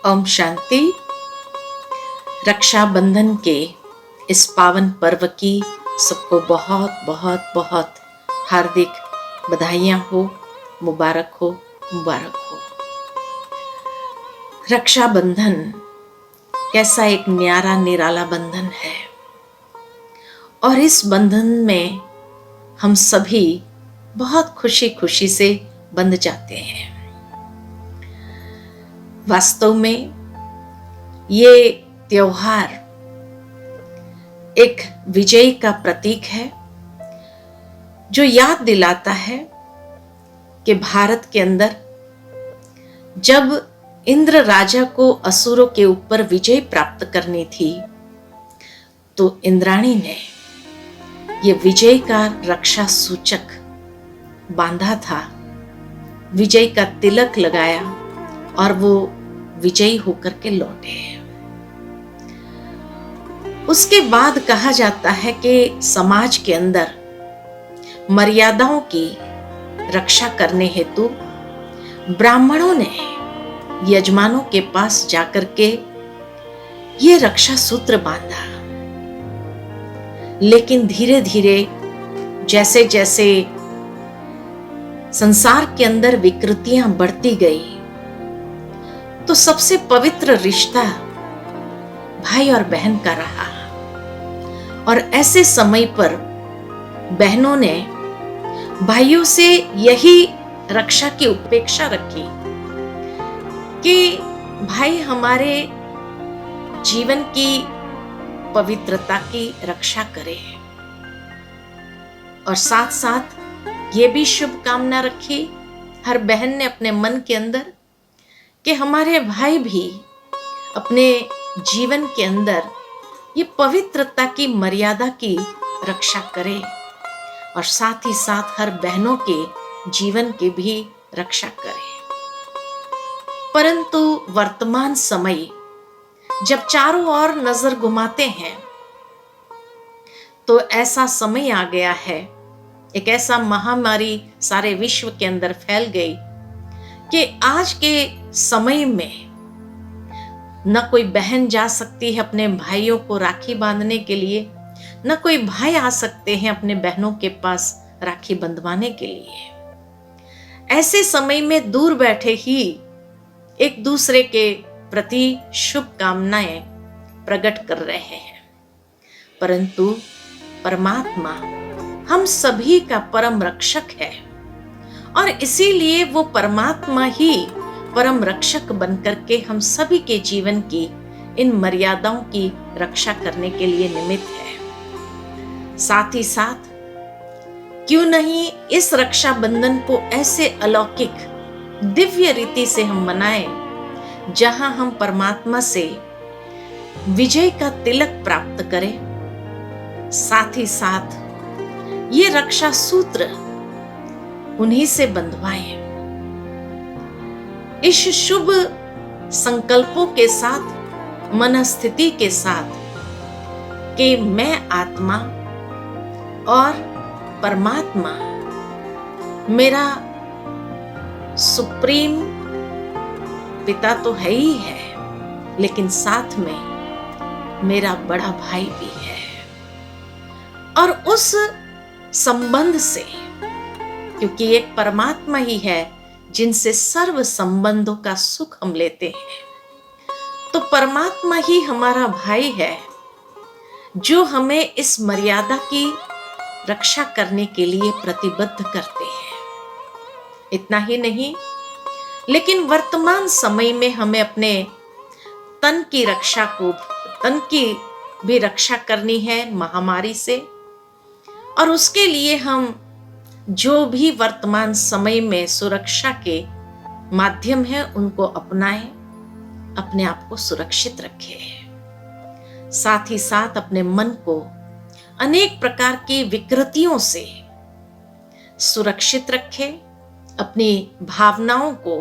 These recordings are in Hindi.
ओम शांति। रक्षाबंधन के इस पावन पर्व की सबको बहुत बहुत बहुत हार्दिक बधाइयाँ हो, मुबारक हो, मुबारक हो। रक्षाबंधन कैसा एक न्यारा निराला बंधन है और इस बंधन में हम सभी बहुत खुशी खुशी से बंध जाते हैं। वास्तव में ये त्योहार एक विजय का प्रतीक है जो याद दिलाता है कि भारत के अंदर जब इंद्र राजा को असुरों के ऊपर विजय प्राप्त करनी थी तो इंद्राणी ने ये विजय का रक्षा सूचक बांधा था, विजय का तिलक लगाया और वो विजयी होकर के लौटे। उसके बाद कहा जाता है कि समाज के अंदर मर्यादाओं की रक्षा करने हेतु ब्राह्मणों ने यजमानों के पास जाकर के ये रक्षा सूत्र बांधा। लेकिन धीरे धीरे जैसे जैसे संसार के अंदर विकृतियां बढ़ती गई तो सबसे पवित्र रिश्ता भाई और बहन का रहा। और ऐसे समय पर बहनों ने भाइयों से यही रक्षा की उपेक्षा रखी कि भाई हमारे जीवन की पवित्रता की रक्षा करे और साथ साथ ये भी शुभकामना रखी हर बहन ने अपने मन के अंदर कि हमारे भाई भी अपने जीवन के अंदर ये पवित्रता की मर्यादा की रक्षा करे और साथ ही साथ हर बहनों के जीवन की भी रक्षा करे। परंतु वर्तमान समय जब चारों ओर नजर घुमाते हैं तो ऐसा समय आ गया है, एक ऐसा महामारी सारे विश्व के अंदर फैल गई कि आज के समय में न कोई बहन जा सकती है अपने भाइयों को राखी बांधने के लिए, न कोई भाई आ सकते हैं अपने बहनों के पास राखी बंधवाने के लिए। ऐसे समय में दूर बैठे ही एक दूसरे के प्रति शुभकामनाएं प्रकट कर रहे हैं। परंतु परमात्मा हम सभी का परम रक्षक है और इसीलिए वो परमात्मा ही परम रक्षक बनकर के हम सभी के जीवन की इन मर्यादाओं की रक्षा करने के लिए निमित्त है। साथ ही साथ क्यों नहीं इस रक्षा बंधन को ऐसे अलौकिक दिव्य रीति से हम मनाएं जहां हम परमात्मा से विजय का तिलक प्राप्त करें, साथ ही साथ ये रक्षा सूत्र उन्हीं से बंधवाएं। इस शुभ संकल्पों के साथ, मनस्थिति के साथ कि मैं आत्मा और परमात्मा मेरा सुप्रीम पिता तो है ही है, लेकिन साथ में मेरा बड़ा भाई भी है। और उस संबंध से, क्योंकि एक परमात्मा ही है जिनसे सर्व संबंधों का सुख हम लेते हैं, तो परमात्मा ही हमारा भाई है जो हमें इस मर्यादा की रक्षा करने के लिए प्रतिबद्ध करते हैं। इतना ही नहीं, लेकिन वर्तमान समय में हमें अपने तन की रक्षा को, तन की भी रक्षा करनी है महामारी से, और उसके लिए हम जो भी वर्तमान समय में सुरक्षा के माध्यम है उनको अपनाएं, अपने आप को सुरक्षित रखें। साथ ही साथ अपने मन को अनेक प्रकार की विकृतियों से सुरक्षित रखें, अपनी भावनाओं को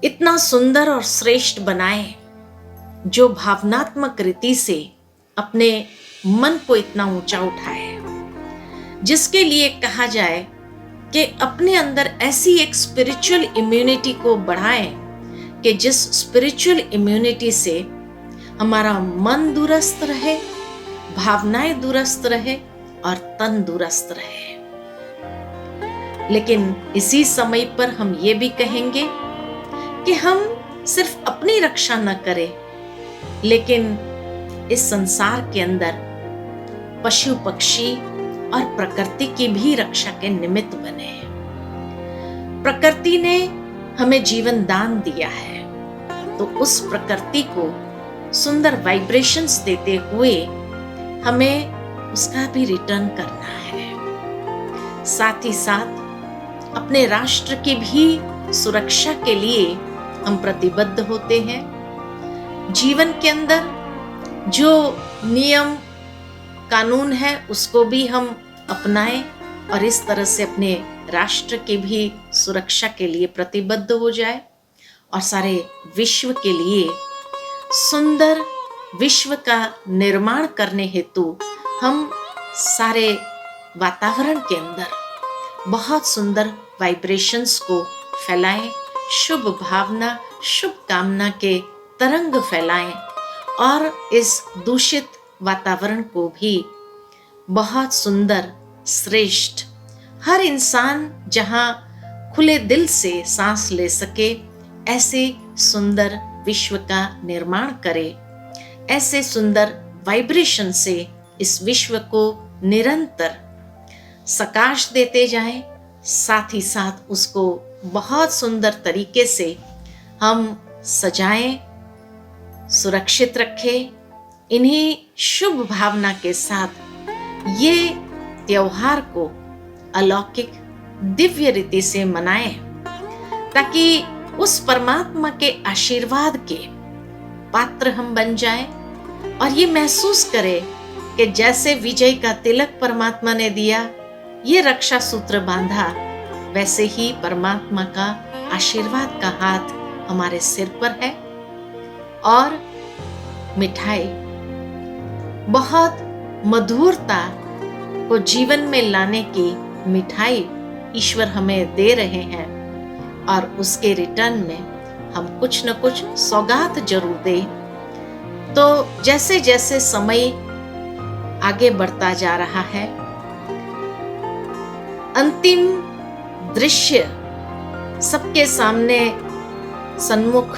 इतना सुंदर और श्रेष्ठ बनाएं जो भावनात्मक रीति से अपने मन को इतना ऊंचा उठाए, जिसके लिए कहा जाए कि अपने अंदर ऐसी एक स्पिरिचुअल इम्यूनिटी को बढ़ाएं कि जिस स्पिरिचुअल इम्यूनिटी से हमारा मन दुरुस्त रहे, भावनाएं दुरुस्त रहे और तन दुरुस्त रहे। लेकिन इसी समय पर हम ये भी कहेंगे कि हम सिर्फ अपनी रक्षा न करें, लेकिन इस संसार के अंदर पशु पक्षी और प्रकृति की भी रक्षा के निमित्त बने। प्रकृति ने हमें जीवन दान दिया है, तो उस प्रकृति को सुंदर वाइब्रेशंस देते हुए हमें उसका भी रिटर्न करना है। साथ ही साथ अपने राष्ट्र की भी सुरक्षा के लिए हम प्रतिबद्ध होते हैं। जीवन के अंदर जो नियम कानून है उसको भी हम अपनाएं और इस तरह से अपने राष्ट्र की भी सुरक्षा के लिए प्रतिबद्ध हो जाए और सारे विश्व के लिए सुंदर विश्व का निर्माण करने हेतु हम सारे वातावरण के अंदर बहुत सुंदर वाइब्रेशंस को फैलाएं, शुभ भावना, शुभ कामना के तरंग फैलाएं और इस दूषित वातावरण को भी बहुत सुंदर, श्रेष्ठ, हर इंसान जहां खुले दिल से सांस ले सके ऐसे सुंदर विश्व का निर्माण करे। ऐसे सुंदर वाइब्रेशन से इस विश्व को निरंतर सकाश देते जाएं, साथ ही साथ उसको बहुत सुंदर तरीके से हम सजाएं, सुरक्षित रखें। इन्हीं शुभ भावना के साथ ये त्योहार को अलौकिक दिव्य रीति से मनाएं, ताकि उस परमात्मा के आशीर्वाद के पात्र हम बन जाएं और ये महसूस करें कि जैसे विजय का तिलक परमात्मा ने दिया, ये रक्षा सूत्र बांधा, वैसे ही परमात्मा का आशीर्वाद का हाथ हमारे सिर पर है। और मिठाई बहुत मधुरता को जीवन में लाने की मिठाई ईश्वर हमें दे रहे हैं और उसके रिटर्न में हम कुछ न कुछ सौगात जरूर दें। तो जैसे जैसे समय आगे बढ़ता जा रहा है, अंतिम दृश्य सबके सामने सन्मुख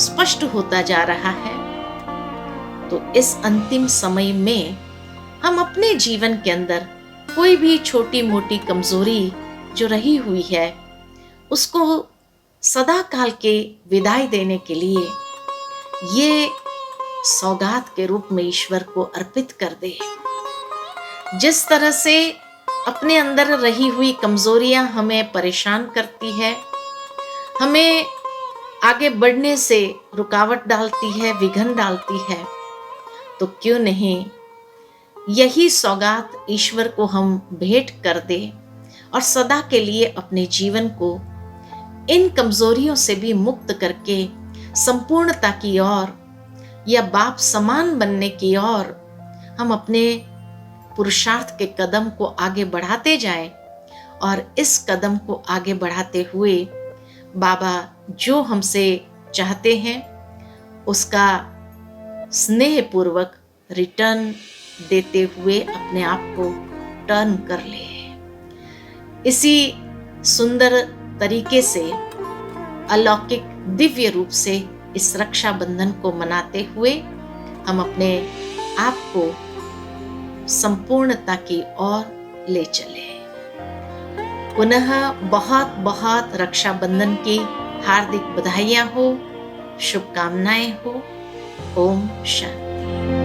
स्पष्ट होता जा रहा है। तो इस अंतिम समय में हम अपने जीवन के अंदर कोई भी छोटी मोटी कमजोरी जो रही हुई है उसको सदा काल के विदाई देने के लिए ये सौगात के रूप में ईश्वर को अर्पित कर दे। जिस तरह से अपने अंदर रही हुई कमजोरियां हमें परेशान करती है, हमें आगे बढ़ने से रुकावट डालती है, विघ्न डालती है, तो क्यों नहीं यही सौगात ईश्वर को हम भेंट कर दे और सदा के लिए अपने जीवन को इन कमजोरियों से भी मुक्त करके संपूर्णता की ओर या बाप समान बनने की ओर हम अपने पुरुषार्थ के कदम को आगे बढ़ाते जाएं और इस कदम को आगे बढ़ाते हुए बाबा जो हमसे चाहते हैं उसका स्नेह पूर्वक रिटर्न देते हुए अपने आप को टर्न कर ले। इसी सुंदर तरीके से अलौकिक दिव्य रूप से इस रक्षा बंधन को मनाते हुए हम अपने आप को संपूर्णता की ओर ले चले। पुनः बहुत बहुत रक्षा बंधन की हार्दिक बधाइयां हो, शुभकामनाएं हो। ओम शांति।